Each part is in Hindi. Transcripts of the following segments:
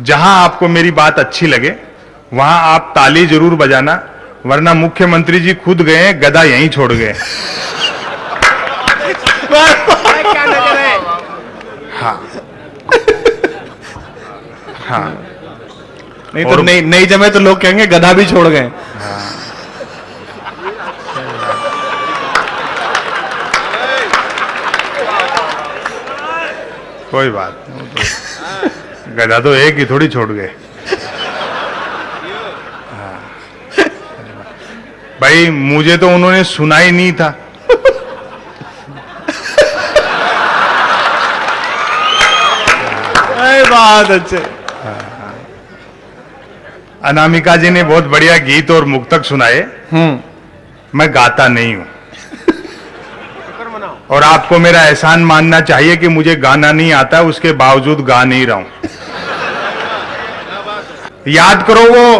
जहां आपको मेरी बात अच्छी लगे वहां आप ताली जरूर बजाना, वरना मुख्यमंत्री जी खुद गए, गदा यहीं छोड़ गए। हाँ हाँ, नहीं तो नहीं जमे तो लोग कहेंगे गधा भी छोड़ गए। कोई बात नहीं, गधा तो एक ही थोड़ी छोड़ गए। हाँ। भाई मुझे तो उन्होंने सुना ही नहीं था। बात अच्छे। अनामिका जी ने बहुत बढ़िया गीत और मुक्तक सुनाए। मैं गाता नहीं हूं और आपको मेरा एहसान मानना चाहिए कि मुझे गाना नहीं आता, उसके बावजूद गा नहीं रहा हूं। याद करो वो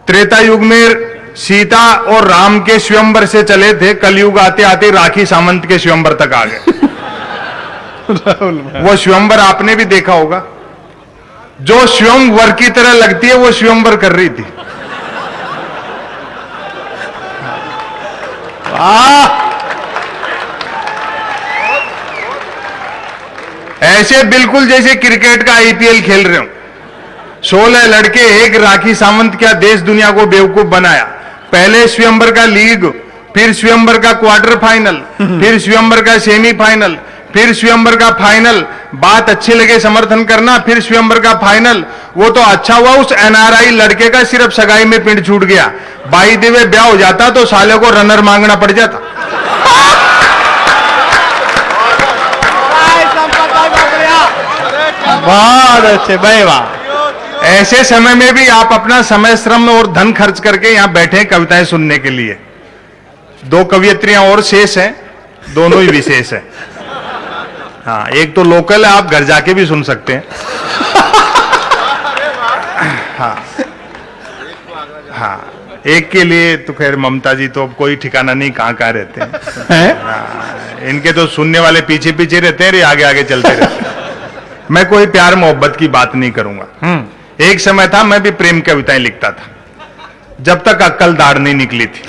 त्रेता युग में सीता और राम के स्वयंवर से चले थे, कलयुग आते आते राखी सावंत के स्वयंवर तक आ गए। वो स्वयंवर आपने भी देखा होगा, जो स्वयंवर की तरह लगती है वो स्वयंवर कर रही थी। ऐसे बिल्कुल जैसे क्रिकेट का आईपीएल खेल रहे हो। 16 लड़के, एक राखी सावंत क्या देश दुनिया को बेवकूफ बनाया। पहले स्वयंवर का लीग, फिर स्वयंवर का क्वार्टर फाइनल, फिर स्वयंवर का सेमीफाइनल, फिर स्वयंवर का फाइनल। बात अच्छी लगे समर्थन करना, फिर स्वयंवर का फाइनल। वो तो अच्छा हुआ उस एनआरआई लड़के का सिर्फ सगाई में पिंड छूट गया। बाई देवे ब्याह हो जाता तो साले को रनर मांगना पड़ जाता। बहुत अच्छे भाई, वाह। ऐसे समय में भी आप अपना समय, श्रम और धन खर्च करके यहां बैठे कविताएं सुनने के लिए। 2 कवियत्रियां और शेष हैं, दोनों ही विशेष हैं। हाँ, एक तो लोकल है, आप घर जाके भी सुन सकते हैं। हाँ हाँ, एक के लिए तो खैर ममता जी तो अब कोई ठिकाना नहीं कहां कहां रहते हैं। हाँ, इनके तो सुनने वाले पीछे पीछे रहते हैं, आगे आगे चलते रहते हैं। मैं कोई प्यार मोहब्बत की बात नहीं करूंगा। एक समय था मैं भी प्रेम कविताएं लिखता था, जब तक अक्ल दाढ़ नहीं निकली थी।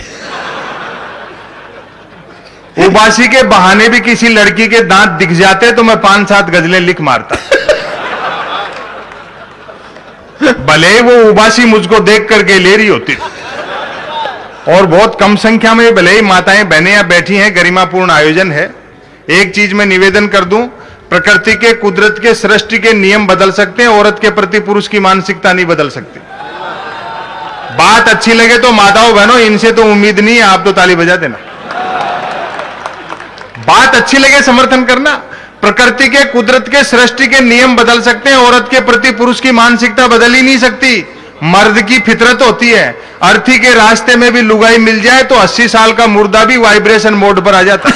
उबासी के बहाने भी किसी लड़की के दांत दिख जाते तो मैं 5-7 गजलें लिख मारता। भले वो उबासी मुझको देख करके ले रही होती और बहुत कम संख्या में भले ही माताएं बहनें या बैठी हैं, गरिमापूर्ण आयोजन है। एक चीज मैं निवेदन कर दूं, प्रकृति के, कुदरत के, सृष्टि के नियम बदल सकते हैं, औरत के प्रति पुरुष की मानसिकता नहीं बदल सकती। बात अच्छी लगे तो माताओं बहनों, इनसे तो उम्मीद नहीं है, आप तो ताली बजा देना। बात अच्छी लगे समर्थन करना। प्रकृति के, कुदरत के, सृष्टि के नियम बदल सकते हैं, औरत के प्रति पुरुष की मानसिकता बदल ही नहीं सकती। मर्द की फितरत होती है, अर्थी के रास्ते में भी लुगाई मिल जाए तो 80 साल का मुर्दा भी वाइब्रेशन मोड पर आ जाता है।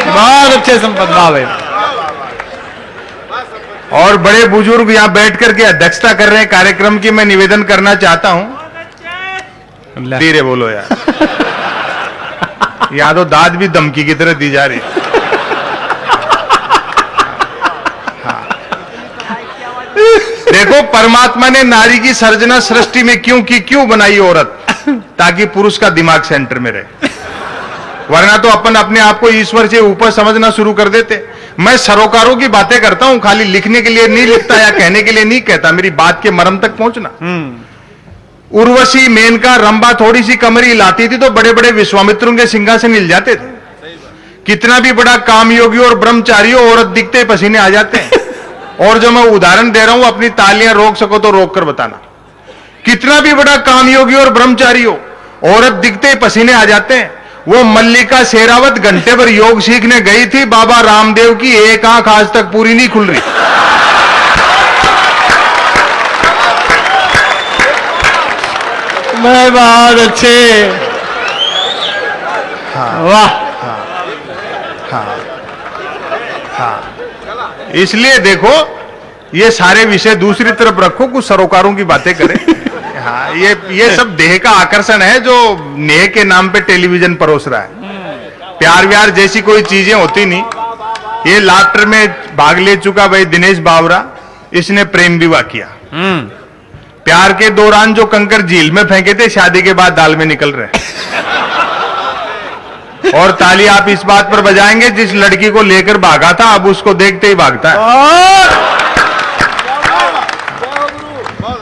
बहुत अच्छे संपदा भाई। और बड़े बुजुर्ग यहां बैठ करके अध्यक्षता कर रहे हैं कार्यक्रम की, मैं निवेदन करना चाहता हूं। धीरे बोलो यार, यहां तो दाद भी धमकी की तरह दी जा रही। हाँ। देखो, परमात्मा ने नारी की सर्जना सृष्टि में क्यों की, क्यों बनाई औरत? ताकि पुरुष का दिमाग सेंटर में रहे, वरना तो अपन अपने आप को ईश्वर से ऊपर समझना शुरू कर देते। मैं सरोकारों की बातें करता हूं, खाली लिखने के लिए नहीं लिखता या कहने के लिए नहीं कहता, मेरी बात के मर्म तक पहुंचना। उर्वशी, मेनका, रंभा थोड़ी सी कमरी हिलाती थी तो बड़े बड़े विश्वामित्रों के सिंहासन हिल जाते थे। कितना भी बड़ा कामयोगी और ब्रह्मचारी हो, औरत दिखते ही पसीने आ जाते हैं। और जो मैं उदाहरण दे रहा हूं, अपनी तालियां रोक सको तो रोक कर बताना। कितना भी बड़ा कामयोगी और ब्रह्मचारी हो, औरत दिखते ही पसीने आ जाते हैं। वो मल्लिका शेरावत घंटे भर योग सीखने गई थी, बाबा रामदेव की एक आंख आज तक पूरी नहीं खुल रही। मैं बहुत अच्छे। हाँ, वाह। हाँ, हाँ। इसलिए देखो, ये सारे विषय दूसरी तरफ रखो, कुछ सरोकारों की बातें करें। हाँ, ये सब देह का आकर्षण है जो नेह के नाम पे टेलीविजन परोस रहा है। प्यार व्यार जैसी कोई चीजें होती नहीं। ये लाफ्टर में भाग ले चुका भाई दिनेश बावरा, इसने प्रेम विवाह किया। प्यार के दौरान जो कंकर झील में फेंके थे, शादी के बाद दाल में निकल रहे। और ताली आप इस बात पर बजाएंगे, जिस लड़की को लेकर भागा था अब उसको देखते ही भागता है।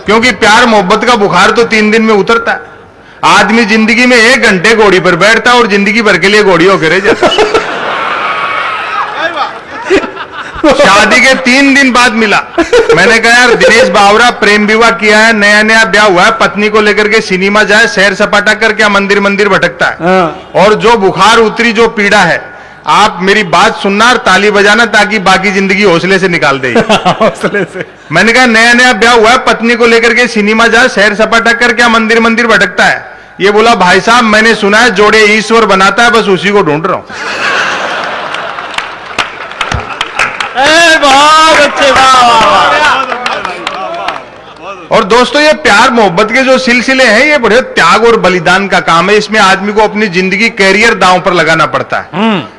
क्योंकि प्यार मोहब्बत का बुखार तो 3 दिन में उतरता है। आदमी जिंदगी में 1 घंटे घोड़ी पर बैठता है और जिंदगी भर के लिए घोड़ी होकर रह जाता है। शादी के 3 दिन बाद मिला। मैंने कहा यार दिनेश बावरा प्रेम विवाह किया है, नया नया ब्याह हुआ है, पत्नी को लेकर के सिनेमा जाए, सैर सपाटा कर क्या मंदिर मंदिर भटकता है। और जो बुखार उतरी, जो पीड़ा है, आप मेरी बात सुनना और ताली बजाना ताकि बाकी जिंदगी हौसले से निकाल दे। हौसले से। मैंने कहा नया नया ब्याह हुआ है, पत्नी को लेकर के सिनेमा जाए, सैर सपाटा कर क्या मंदिर मंदिर भटकता है। ये बोला भाई साहब मैंने सुना है जोड़े ईश्वर बनाता है, बस उसी को ढूंढ रहा हूं। बहुत अच्छे, और दोस्तों ये प्यार मोहब्बत के जो सिलसिले हैं, ये बड़े त्याग और बलिदान का काम है। इसमें आदमी को अपनी जिंदगी कैरियर दांव पर लगाना पड़ता है।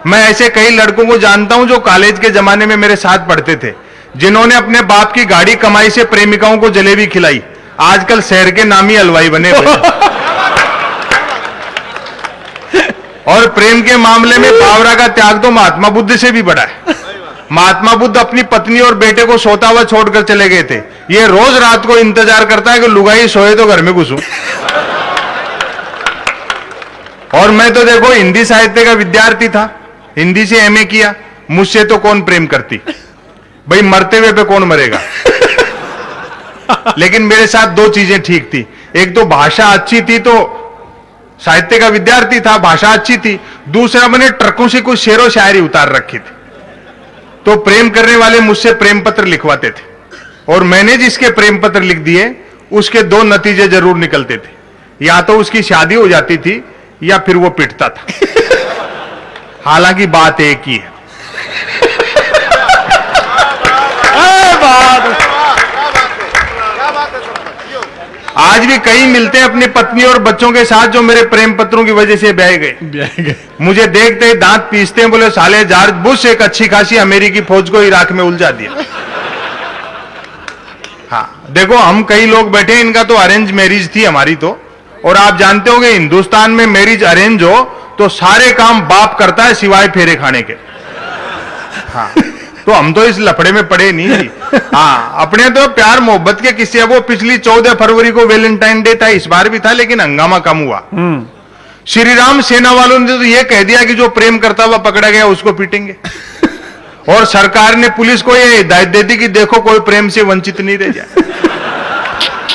मैं ऐसे कई लड़कों को जानता हूं जो कॉलेज के जमाने में मेरे साथ पढ़ते थे, जिन्होंने अपने बाप की गाड़ी कमाई से प्रेमिकाओं को जलेबी खिलाई, आजकल शहर के नामी हलवाई बने हुए। और प्रेम के मामले में बावरा का त्याग तो महात्मा बुद्ध से भी बड़ा है। महात्मा बुद्ध अपनी पत्नी और बेटे को सोता हुआ छोड़कर चले गए थे। ये रोज रात को इंतजार करता है कि लुगाई सोए तो घर में घुसूं। और मैं तो देखो हिंदी साहित्य का विद्यार्थी था, हिंदी से एमए किया, मुझसे तो कौन प्रेम करती भाई, मरते हुए पे कौन मरेगा। लेकिन मेरे साथ 2 चीजें ठीक थी। एक तो भाषा अच्छी थी, तो साहित्य का विद्यार्थी था, भाषा अच्छी थी। दूसरा मैंने ट्रकों से कुछ शेरो शायरी उतार रखी थी, तो प्रेम करने वाले मुझसे प्रेम पत्र लिखवाते थे। और मैंने जिसके प्रेम पत्र लिख दिए उसके 2 नतीजे जरूर निकलते थे, या तो उसकी शादी हो जाती थी या फिर वो पिटता था। हालांकि बात एक ही है। आज भी कई मिलते हैं अपनी पत्नी और बच्चों के साथ जो मेरे प्रेम पत्रों की वजह से ब्याह गए। मुझे देखते ही दांत पीसते हैं, बोले साले जॉर्ज बुश एक अच्छी खासी अमेरिकी फौज को इराक में उलझा दिया। हाँ देखो हम कई लोग बैठे हैं, इनका तो अरेंज मैरिज थी, हमारी तो। और आप जानते होंगे हिंदुस्तान में मैरिज अरेंज हो तो सारे काम बाप करता है सिवाय फेरे खाने के। हाँ तो हम तो इस लफड़े में पड़े नहीं थी। हाँ अपने तो प्यार मोहब्बत के किस्से, वो पिछली 14 फरवरी को वैलेंटाइन डे था, इस बार भी था, लेकिन हंगामा कम हुआ। श्री राम सेना वालों ने तो ये कह दिया कि जो प्रेम करता हुआ पकड़ा गया उसको पीटेंगे। और सरकार ने पुलिस को ये हिदायत दे दी कि देखो कोई प्रेम से वंचित नहीं रह जाए।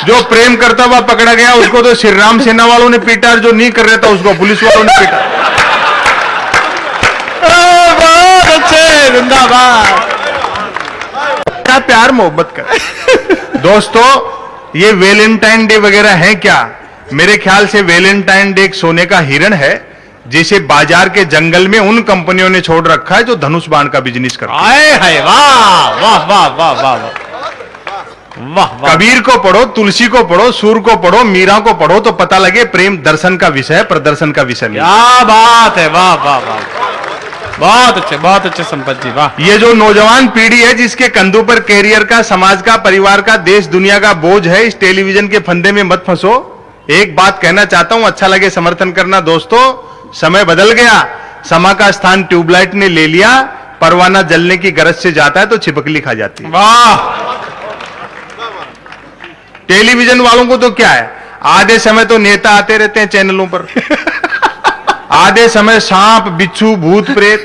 जो प्रेम करता हुआ पकड़ा गया उसको तो श्री राम सेना वालों ने पीटा, और जो नहीं कर रहा था उसको पुलिस वालों ने पीटा। जिंदाबाद। क्या प्यार मोहब्बत कर। दोस्तों ये वैलेंटाइन डे वगैरह है क्या? मेरे ख्याल से वैलेंटाइन डे एक सोने का हिरण है, जिसे बाजार के जंगल में उन कंपनियों ने छोड़ रखा है जो धनुष बाण का बिजनेस करती है। वाह वाह वाह वाह वाह वाह। कबीर को पढ़ो, तुलसी को पढ़ो, सूर को पढ़ो, मीरा को पढ़ो तो पता लगे प्रेम दर्शन का विषय है, प्रदर्शन का विषय नहीं। क्या बात है, वाह वाह वाह, बहुत अच्छे संपत जी, वाह। ये जो नौजवान पीढ़ी है जिसके कंधों पर कैरियर का, समाज का, परिवार का, देश दुनिया का बोझ है, इस टेलीविजन के फंदे में मत फंसो। एक बात कहना चाहता हूं, अच्छा लगे समर्थन करना। दोस्तों समय बदल गया, समा का स्थान ट्यूबलाइट ने ले लिया। परवाना जलने की गरज से जाता है तो छिपकली खा जाती है। वाह। टेलीविजन वालों को तो क्या है, आधे समय तो नेता आते रहते हैं चैनलों पर, आधे समय सांप, बिच्छू, भूत, प्रेत।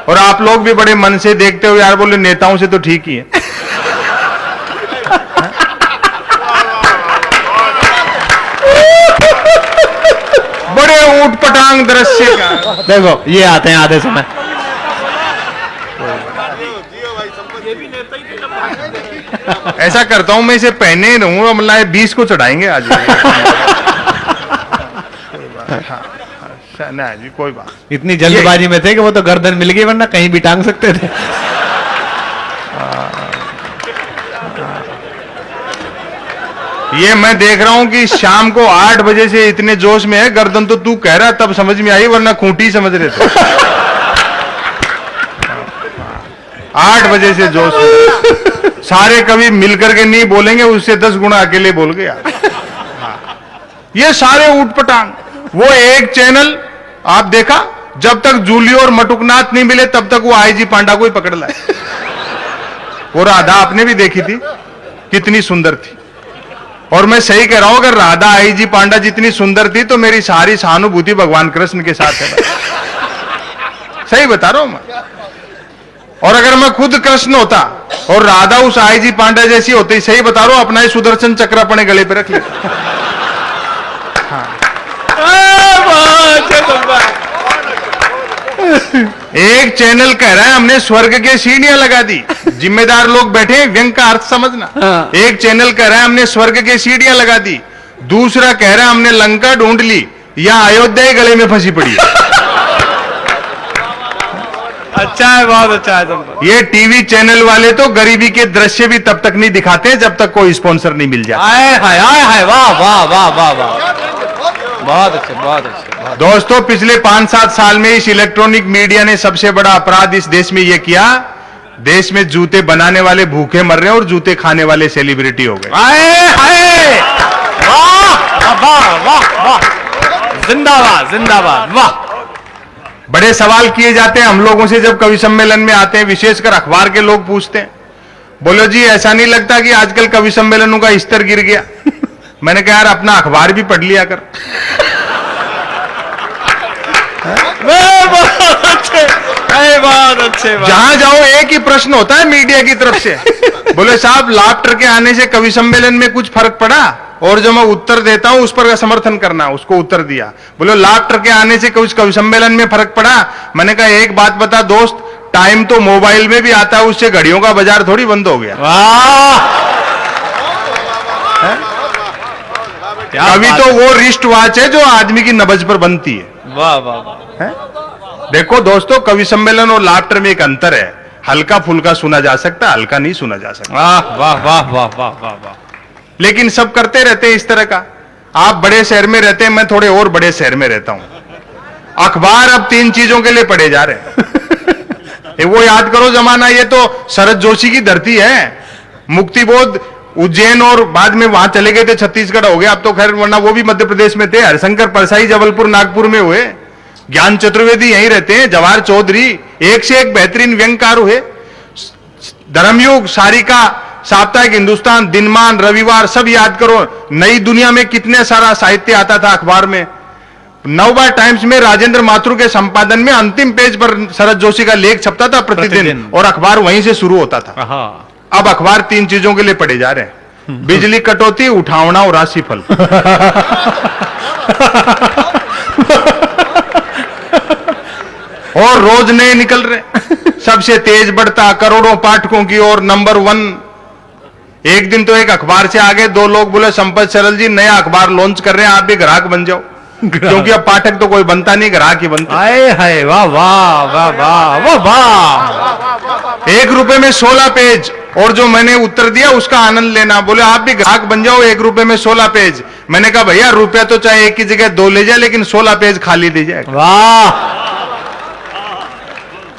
और आप लोग भी बड़े मन से देखते हो यार, बोले नेताओं से तो ठीक ही है। बड़े ऊट पटांग दृश्य का। देखो ये आते हैं आधे समय। ऐसा करता हूं मैं, इसे पहने ही रहूंगा, मतलब 20 को चढ़ाएंगे आज। ना जी कोई बात। इतनी जल्दबाजी में थे कि वो तो गर्दन मिल गई, वरना कहीं भी टांग सकते थे। ये मैं देख रहा हूं कि शाम को 8 बजे से इतने जोश में है, गर्दन तो तू कह रहा तब समझ में आई, वरना खूंटी समझ रहे थे। 8 बजे से जोश में। सारे कवि मिलकर के नहीं बोलेंगे, उससे 10 गुना अकेले बोल गया। ये सारे ऊटपटांग, वो एक चैनल आप देखा, जब तक जूली और मटुकनाथ नहीं मिले तब तक वो आईजी पांडा को ही पकड़ लाए। वो राधा आपने भी देखी थी, कितनी सुंदर थी। और मैं सही कह रहा हूं, अगर राधा आईजी पांडा जितनी सुंदर थी तो मेरी सारी सहानुभूति भगवान कृष्ण के साथ है। सही बता रहा हूं मैं। और अगर मैं खुद कृष्ण होता और राधा उस आईजी पांडा जैसी होती, सही बता रहा हूं, अपना ही सुदर्शन चक्र अपने गले पे रख लेता। एक चैनल कह रहा है हमने स्वर्ग के सीढ़ियां लगा दी, जिम्मेदार लोग बैठे, व्यंग का अर्थ समझना। एक चैनल कह रहा है हमने स्वर्ग के सीढ़ियां लगा दी, दूसरा कह रहा है हमने लंका ढूंढ ली, या अयोध्या ही गले में फंसी पड़ी है। अच्छा है, बहुत अच्छा है। ये टीवी चैनल वाले तो गरीबी के दृश्य भी तब तक नहीं दिखाते जब तक कोई स्पॉन्सर नहीं मिल जाता। आए हाय, वाह वाह वाह वाह वाह, बहुत अच्छे, बहुत अच्छे। दोस्तों, पिछले 5-7 साल में इस इलेक्ट्रॉनिक मीडिया ने सबसे बड़ा अपराध इस देश में यह किया, देश में जूते बनाने वाले भूखे मर रहे हैं और जूते खाने वाले सेलिब्रिटी हो गए। आए हाय, वाह वाह वाह वाह, जिंदाबाद जिंदाबाद, वाह। बड़े सवाल किए जाते हैं हम लोगों से जब कवि सम्मेलन में आते हैं, विशेषकर अखबार के लोग पूछते हैं, बोलो जी ऐसा नहीं लगता कि आजकल कवि सम्मेलनों का स्तर गिर गया? मैंने कहा यार अपना अखबार भी पढ़ लिया कर। बहुत अच्छे। जहां जाओ एक ही प्रश्न होता है मीडिया की तरफ से, बोले साहब लाफ्टर के आने से कवि सम्मेलन में कुछ फर्क पड़ा? और जो मैं उत्तर देता हूं उस पर समर्थन करना, उसको उत्तर दिया, बोले लाफ्टर के आने से कुछ कवि सम्मेलन में फर्क पड़ा? मैंने कहा एक बात बता दोस्त, टाइम तो मोबाइल में भी आता है, उससे घड़ियों का बाजार थोड़ी बंद हो गया। कवि तो वो रिस्ट वॉच है जो आदमी की नब्ज पर बनती है। वाह वाह वाह। देखो दोस्तों, कवि सम्मेलन और लाफ्टर में एक अंतर है, हल्का फुल्का सुना जा सकता, हल्का नहीं सुना जा सकता। वाह वाह वाह वाह वाह वाह वाह। लेकिन सब करते रहते हैं इस तरह का। आप बड़े शहर में रहते हैं, मैं थोड़े और बड़े शहर में रहता हूं। अखबार अब 3 चीजों के लिए पढ़े जा रहे हैं। वो याद करो जमाना, ये तो शरद जोशी की धरती है। मुक्तिबोध उज्जैन और बाद में वहां चले गए थे, छत्तीसगढ़ हो गया अब तो खैर, वरना वो भी मध्य प्रदेश में थे। हरिशंकर परसाई जबलपुर नागपुर में हुए, ज्ञान चतुर्वेदी यहीं रहते हैं, जवाहर चौधरी एक से एक बेहतरीन व्यंगकार हुए। धर्मयुग, सारिका, साप्ताहिक हिंदुस्तान, दिनमान, रविवार, सब याद करो। नई दुनिया में कितने सारा साहित्य आता था अखबार में। नवभारत टाइम्स में राजेंद्र माथुर के संपादन में अंतिम पेज पर शरद जोशी का लेख छपता था प्रतिदिन, और अखबार वहीं से शुरू होता था। अब अखबार 3 चीजों के लिए पढ़े जा रहे हैं, बिजली कटौती, उठावना और राशिफल। और रोज नए निकल रहे, सबसे तेज बढ़ता, करोड़ों पाठकों की ओर, नंबर 1। एक दिन तो एक अखबार से आगे 2 लोग बोले संपत सरल जी नया अखबार लॉन्च कर रहे हैं, आप भी ग्राहक बन जाओ। क्योंकि अब पाठक तो कोई बनता नहीं, ग्राहक ही बनता। आए हाय, वाह वाह वाह वाह वाह वाह। 1 रुपए में 16 पेज, और जो मैंने उत्तर दिया उसका आनंद लेना। बोले आप भी ग्राहक बन जाओ, 1 रुपए में 16 पेज। मैंने कहा भैया रुपया तो चाहे एक की जगह 2 ले जाए, लेकिन 16 पेज खाली दे जाए। वाह।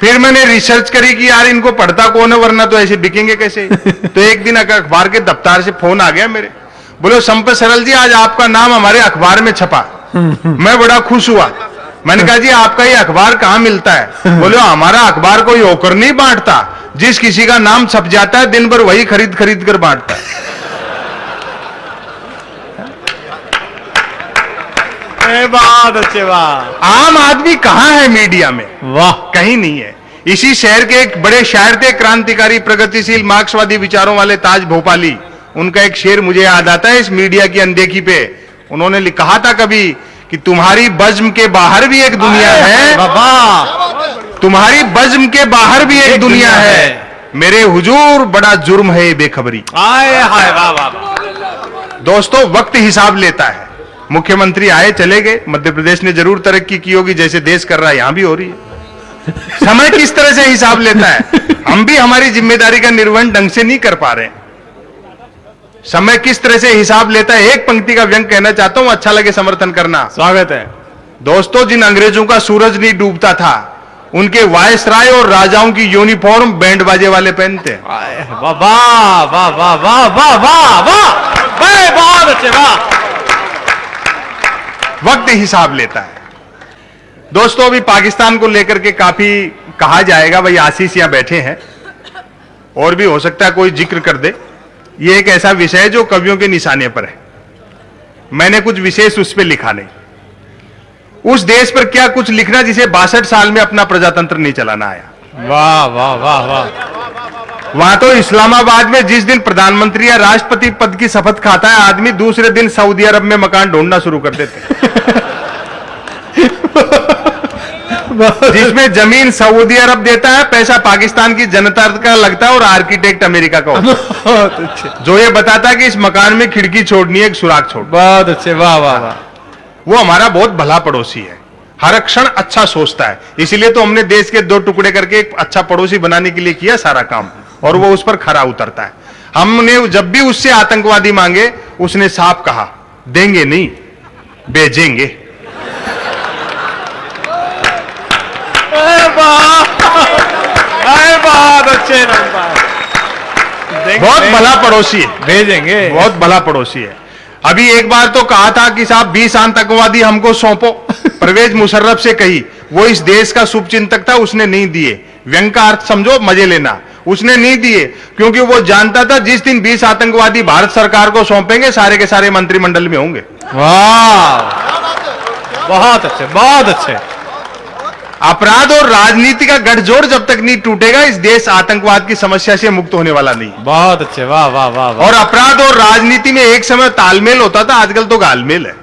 फिर मैंने रिसर्च करी कि यार इनको पढ़ता कौन है, वरना तो ऐसे बिकेंगे कैसे। तो एक दिन अखबार के दफ्तर से फोन आ गया मेरे, बोले संपत सरल जी आज आपका नाम हमारे अखबार में छपा। मैं बड़ा खुश हुआ। मैंने कहा जी आपका ये अखबार कहां मिलता है? बोले हमारा अखबार कोई होकर नहीं बांटता, जिस किसी का नाम छप जाता है दिन भर वही खरीद खरीद कर बांटता है। बहुत अच्छे, वाह। आम आदमी कहां है मीडिया में? वाह, कहीं नहीं है। इसी शहर के एक बड़े शायर थे, क्रांतिकारी, प्रगतिशील, मार्क्सवादी विचारों वाले ताज भोपाली। उनका एक शेर मुझे याद आता है इस मीडिया की अनदेखी पे। उन्होंने कहा था कभी कि तुम्हारी बज्म के बाहर भी एक दुनिया है, तुम्हारी बज्म के बाहर भी एक दुनिया है, मेरे हुजूर बड़ा जुर्म है बेखबरी। आए हाय, वाह वाह। दोस्तों वक्त हिसाब लेता है। मुख्यमंत्री आए चले गए, मध्य प्रदेश ने जरूर तरक्की की होगी, जैसे देश कर रहा है यहां भी हो रही है। समय किस तरह से हिसाब लेता है? हम भी हमारी जिम्मेदारी का निर्वहन ढंग से नहीं कर पा रहे हैं। समय किस तरह से हिसाब लेता है? एक पंक्ति का व्यंग कहना चाहता हूं, अच्छा लगे समर्थन करना। स्वागत है। दोस्तों जिन अंग्रेजों का सूरज नहीं डूबता था उनके वायसराय और राजाओं की यूनिफॉर्म बैंड बाजे वाले पहनते हैं। वाह वाह वाह वाह वाह वाह वाह वाह, बहुत अच्छे, वाह। वक्त हिसाब लेता है। दोस्तों, अभी पाकिस्तान को लेकर के काफी कहा जाएगा। भाई आशीष यहां बैठे हैं, और भी हो सकता है कोई जिक्र कर दे। ये एक ऐसा विषय है जो कवियों के निशाने पर है। मैंने कुछ विशेष उस पर लिखा नहीं। उस देश पर क्या कुछ लिखना जिसे 62 साल में अपना प्रजातंत्र नहीं चलाना आया। वाह वाह वाह वाह। वहां तो इस्लामाबाद में जिस दिन प्रधानमंत्री या राष्ट्रपति पद की शपथ खाता है आदमी, दूसरे दिन सऊदी अरब में मकान ढूंढना शुरू कर देते जिसमें जमीन सऊदी अरब देता है, पैसा पाकिस्तान की जनता का लगता है और आर्किटेक्ट अमेरिका का होता है, जो ये बताता है कि इस मकान में खिड़की छोड़नी है, एक सुराख छोड़। बहुत अच्छे, वाह वाह वाह। वो हमारा बहुत भला पड़ोसी है, हर क्षण अच्छा सोचता है। इसलिए तो हमने देश के 2 टुकड़े करके एक अच्छा पड़ोसी बनाने के लिए किया सारा काम, और वो उस पर खरा उतरता है। हमने जब भी उससे आतंकवादी मांगे, उसने साफ कहा, देंगे नहीं, भेजेंगे। बहुत अच्छे, बहुत भला पड़ोसी है, भेजेंगे, बहुत भला पड़ोसी है। अभी एक बार तो कहा था कि साहब 20 आतंकवादी हमको सौंपो, परवेज मुशर्रफ से कही। वो इस देश का शुभचिंतक था, उसने नहीं दिए। व्यंग का अर्थ समझो, मजे लेना। उसने नहीं दिए क्योंकि वो जानता था जिस दिन 20 आतंकवादी भारत सरकार को सौंपेंगे, सारे के सारे मंत्रिमंडल में होंगे। वाह, बहुत अच्छे, बहुत अच्छे। अपराध और राजनीति का गठजोड़ जब तक नहीं टूटेगा, इस देश आतंकवाद की समस्या से मुक्त होने वाला नहीं। बहुत अच्छे, वाह वाह वाह वाह। और अपराध और राजनीति में एक समय तालमेल होता था, आजकल तो गालमेल है।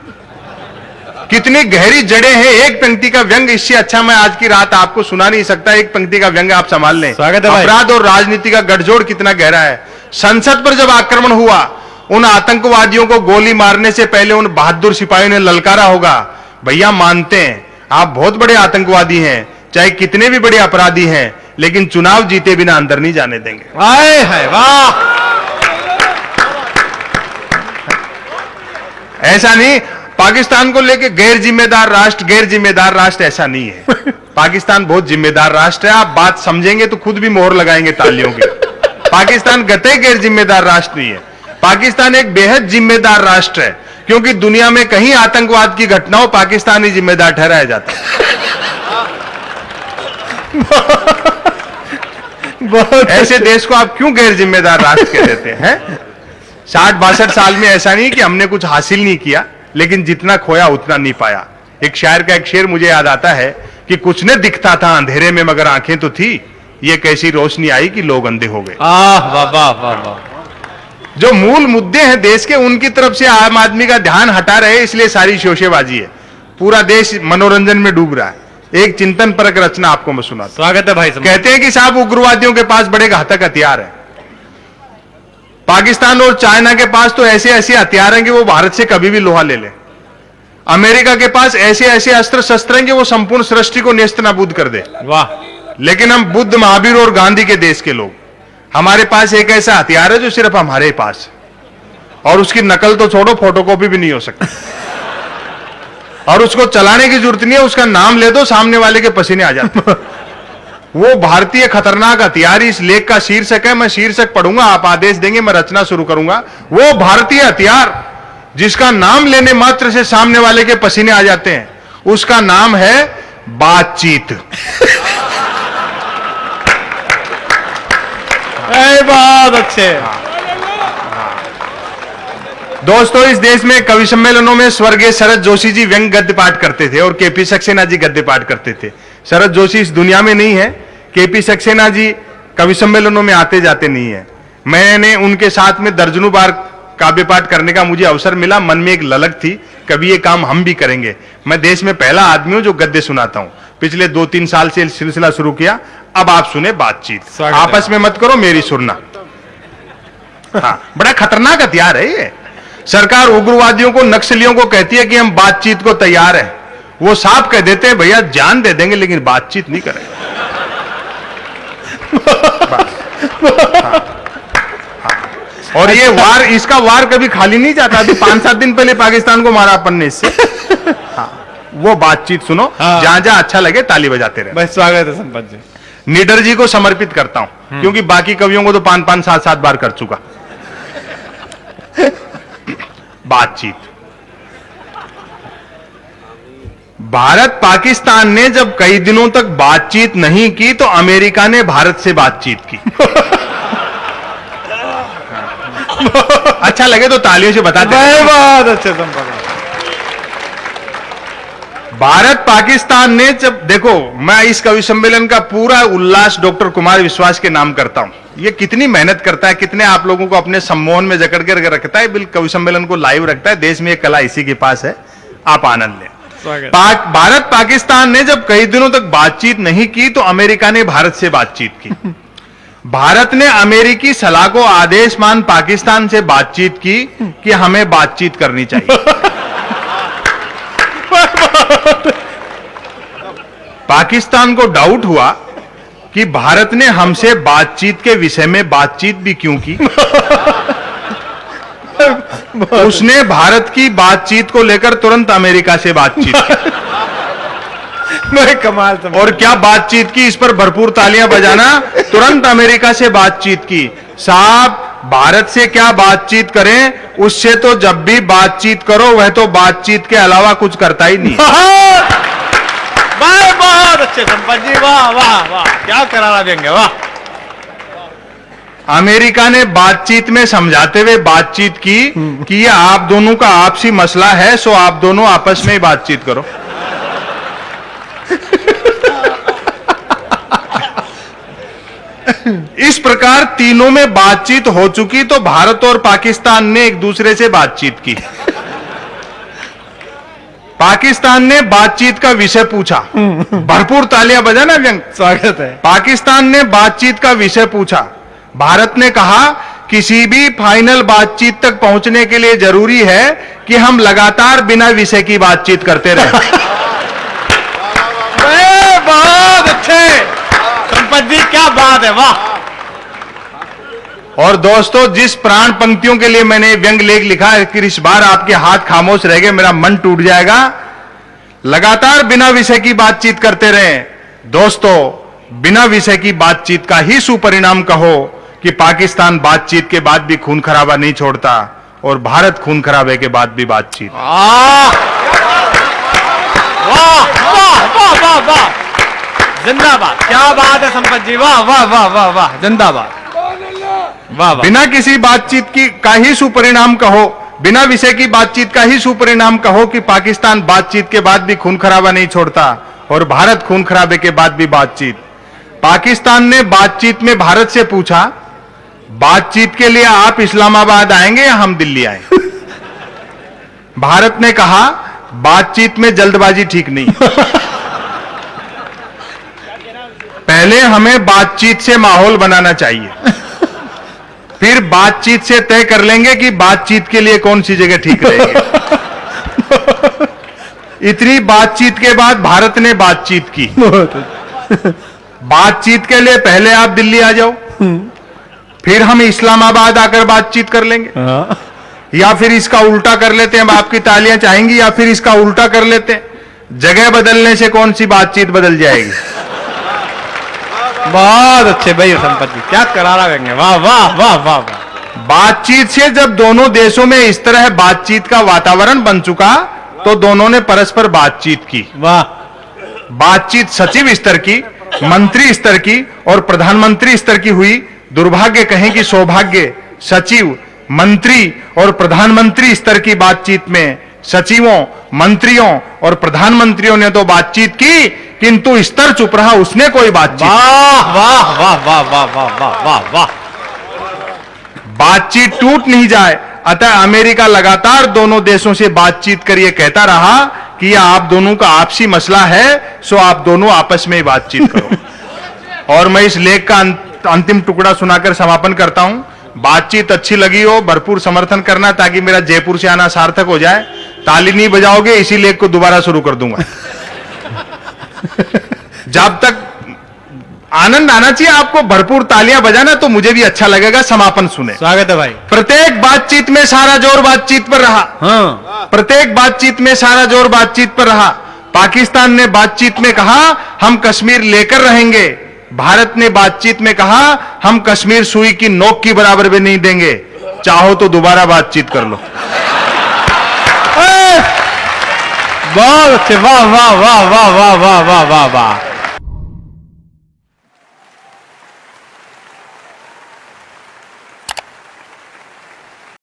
कितनी गहरी जड़ें हैं। एक पंक्ति का व्यंग इससे अच्छा मैं आज की रात आपको सुना नहीं सकता। एक पंक्ति का व्यंग आप संभाल लें। अपराध और राजनीति का गठजोड़ कितना गहरा है। संसद पर जब आक्रमण हुआ, उन आतंकवादियों को गोली मारने से पहले उन बहादुर सिपाहियों ने ललकारा होगा, भैया मानते हैं आप बहुत बड़े आतंकवादी हैं, चाहे कितने भी बड़े अपराधी हैं, लेकिन चुनाव जीते बिना अंदर नहीं जाने देंगे। आए है, वाह। ऐसा नहीं, पाकिस्तान को लेके गैर जिम्मेदार राष्ट्र ऐसा नहीं है। पाकिस्तान बहुत जिम्मेदार राष्ट्र है। आप बात समझेंगे तो खुद भी मोहर लगाएंगे तालियों की। पाकिस्तान गते गैर जिम्मेदार राष्ट्र नहीं है। पाकिस्तान एक बेहद जिम्मेदार राष्ट्र है, क्योंकि दुनिया में कहीं आतंकवाद की घटना हो, पाकिस्तान ही जिम्मेदार ठहराया जाता है। ऐसे देश को आप क्यों गैर जिम्मेदार राष्ट्र कह देते हैं? 60-62 साल में ऐसा नहीं कि हमने कुछ हासिल नहीं किया, लेकिन जितना खोया उतना नहीं पाया। एक शायर का एक शेर मुझे याद आता है कि कुछ ने दिखता था अंधेरे में मगर आंखें तो थी, ये कैसी रोशनी आई कि लोग अंधे हो गए। वाह वाह वाह वाह। जो मूल मुद्दे हैं देश के, उनकी तरफ से आम आदमी का ध्यान हटा रहे, इसलिए सारी शोशेबाजी है। पूरा देश मनोरंजन में डूब रहा है। एक चिंतन परक रचना आपको मैं सुनाता हूं। स्वागत है भाई। कहते हैं कि साहब उग्रवादियों के पास बड़े घातक हथियार है। पाकिस्तान और चाइना के पास तो ऐसे ऐसे हथियार हैं कि वो भारत से कभी भी लोहा ले ले। अमेरिका के पास ऐसे ऐसे अस्त्र शस्त्र हैं कि वो संपूर्ण सृष्टि को नेस्त नाबूद कर दे। वाह। लेकिन हम बुद्ध, महावीर और गांधी के देश के लोग, हमारे पास एक ऐसा हथियार है जो सिर्फ हमारे पास, और उसकी नकल तो छोड़ो, फोटोकॉपी भी नहीं हो सकती, और उसको चलाने की जरूरत नहीं है। उसका नाम ले दो, सामने वाले के पसीने आ जाते। वो भारतीय खतरनाक हथियार, इस लेख का शीर्षक है। मैं शीर्षक पढ़ूंगा, आप आदेश देंगे, मैं रचना शुरू करूंगा। वो भारतीय हथियार जिसका नाम लेने मात्र से सामने वाले के पसीने आ जाते हैं, उसका नाम है बातचीत। बहुत अच्छे। दोस्तों, इस देश में कवि सम्मेलनों में स्वर्गीय शरद जोशी जी व्यंग गद्य पाठ करते थे और केपी सक्सेना जी गद्य पाठ करते थे। शरद जोशी इस दुनिया में नहीं है, केपी सक्सेना जी कवि सम्मेलनों में आते जाते नहीं है। मैंने उनके साथ में दर्जनों बार काव्य पाठ करने का मुझे अवसर मिला। मन में एक ललक थी, कभी ये काम हम भी करेंगे। मैं देश में पहला आदमी हूं जो गद्य सुनाता हूं। पिछले 2-3 साल से सिलसिला शुरू किया। अब आप सुने बातचीत, आपस में मत करो, मेरी सुनना। हाँ, बड़ा खतरनाक हथियार है ये। सरकार उग्रवादियों को, नक्सलियों को कहती है कि हम बातचीत को तैयार हैं। वो साफ कह देते हैं भैया जान दे देंगे लेकिन बातचीत नहीं करेंगे। हाँ। और ये वार, इसका वार कभी खाली नहीं जाता। अभी 5-7 दिन पहले पाकिस्तान को मारा अपन ने इससे। हाँ, वो बातचीत सुनो, हाँ। जहां जहां अच्छा लगे ताली बजाते रहे। भाई स्वागत है संपत जी। निडर जी को समर्पित करता हूं, क्योंकि बाकी कवियों को तो 5-5, 7-7 बार कर चुका। बातचीत। भारत पाकिस्तान ने जब कई दिनों तक बातचीत नहीं की तो अमेरिका ने भारत से बातचीत की। अच्छा लगे तो तालियों से बताते भाई बहुत अच्छे संपत। भारत पाकिस्तान ने जब, देखो मैं इस कवि सम्मेलन का पूरा उल्लास डॉक्टर कुमार विश्वास के नाम करता हूं। ये कितनी मेहनत करता है, कितने आप लोगों को अपने सम्मोहन में जकड़ कर रखता है, बिल्कुल कवि सम्मेलन को लाइव रखता है। देश में एक कला इसी के पास है, आप आनंद लें। स्वागत। भारत पाकिस्तान ने जब कई दिनों तक बातचीत नहीं की तो अमेरिका ने भारत से बातचीत की। भारत ने अमेरिकी सलाह को आदेश मान पाकिस्तान से बातचीत की कि हमें बातचीत करनी चाहिए। पाकिस्तान को डाउट हुआ कि भारत ने हमसे बातचीत के विषय में बातचीत भी क्यों की। उसने भारत की बातचीत को लेकर तुरंत अमेरिका से बातचीत की। मैं कमाल से। और क्या बातचीत की, इस पर भरपूर तालियां बजाना। तुरंत अमेरिका से बातचीत की। साहब, भारत से क्या बातचीत करें, उससे तो जब भी बातचीत करो वह तो बातचीत के अलावा कुछ करता ही नहीं। भाई बहुत अच्छे संपत जी, वाह वाह वाह, क्या करारा देंगे, वाह। अमेरिका ने बातचीत में समझाते हुए बातचीत की कि ये आप दोनों का आपसी मसला है, सो आप दोनों आपस में ही बातचीत करो। इस प्रकार तीनों में बातचीत हो चुकी तो भारत और पाकिस्तान ने एक दूसरे से बातचीत की। पाकिस्तान ने बातचीत का विषय पूछा। भरपूर तालियां बजाना व्यंग। स्वागत है। पाकिस्तान ने बातचीत का विषय पूछा। भारत ने कहा किसी भी फाइनल बातचीत तक पहुंचने के लिए जरूरी है कि हम लगातार बिना विषय की बातचीत करते रहें। बहुत अच्छे संपत जी, क्या बात है, वाह। और दोस्तों, जिस प्राण पंक्तियों के लिए मैंने व्यंग लेख लिखा है कि इस बार आपके हाथ खामोश रह गए, मेरा मन टूट जाएगा। लगातार बिना विषय की बातचीत करते रहें। दोस्तों, बिना विषय की बातचीत का ही सुपरिणाम कहो कि पाकिस्तान बातचीत के बाद भी खून खराबा नहीं छोड़ता और भारत खून खराबे के बाद भी बातचीत। वाह वाह वाह वाह वाह, जिंदाबाद, क्या बात है संपत जी, वाह वाह वाह वाह वाह, जिंदाबाद, वाह वाह। बिना किसी बातचीत की का ही सुपरिणाम कहो, बिना विषय की बातचीत का ही सुपरिणाम कहो कि पाकिस्तान बातचीत के बाद भी खून खराबा नहीं छोड़ता और भारत खून खराबे के बाद भी बातचीत। पाकिस्तान ने बातचीत में भारत से पूछा, बातचीत के लिए आप इस्लामाबाद आएंगे या हम दिल्ली आए? भारत ने कहा, बातचीत में जल्दबाजी ठीक नहीं। पहले हमें बातचीत से माहौल बनाना चाहिए, फिर बातचीत से तय कर लेंगे कि बातचीत के लिए कौन सी जगह ठीक रहेगी। इतनी बातचीत के बाद भारत ने बातचीत की। बातचीत के लिए पहले आप दिल्ली आ जाओ, फिर हम इस्लामाबाद आकर बातचीत कर लेंगे। या फिर इसका उल्टा कर लेते हैं, हम आपकी तालियां चाहेंगी, या फिर इसका उल्टा कर लेते हैं। जगह बदलने से कौन सी बातचीत बदल जाएगी? बहुत अच्छे भाई संपत जी, क्या करारा देंगे, वाह वाह वाह वाह वाह। बातचीत से जब दोनों देशों में इस तरह बातचीत का वातावरण बन चुका तो दोनों ने परस्पर बातचीत की। वाह। बातचीत सचिव स्तर की, मंत्री स्तर की और प्रधानमंत्री स्तर की हुई। दुर्भाग्य कहें कि सौभाग्य, सचिव, मंत्री और प्रधानमंत्री स्तर की बातचीत में सचिवों, मंत्रियों और प्रधानमंत्रियों ने तो बातचीत की, किंतु स्तर चुप रहा, उसने कोई बातचीत। वाह वाह वाह वाह वाह वाह वाह वाह वाह। बातचीत टूट नहीं जाए, अतः अमेरिका लगातार दोनों देशों से बातचीत कर यह कहता रहा कि यह आप दोनों का आपसी मसला है, सो आप दोनों आपस में ही बातचीत करो। और मैं इस लेख का अंतिम टुकड़ा सुनाकर समापन करता हूं। बातचीत अच्छी लगी हो, भरपूर समर्थन करना ताकि मेरा जयपुर से आना सार्थक हो जाए। ताली नहीं बजाओगे, इसी लेख को दोबारा शुरू कर दूंगा। जब तक आनंद आना चाहिए आपको, भरपूर तालियां बजाना तो मुझे भी अच्छा लगेगा। समापन सुने। स्वागत है भाई। प्रत्येक बातचीत में सारा जोर बातचीत पर रहा। हाँ। प्रत्येक बातचीत में सारा जोर बातचीत पर रहा। पाकिस्तान ने बातचीत में कहा हम कश्मीर लेकर रहेंगे, भारत ने बातचीत में कहा हम कश्मीर सुई की नोक की बराबर भी नहीं देंगे, चाहो तो दोबारा बातचीत कर लो। बहुत अच्छे, वाह वाह वाह वाह वाह वाह वाह वाह वाह।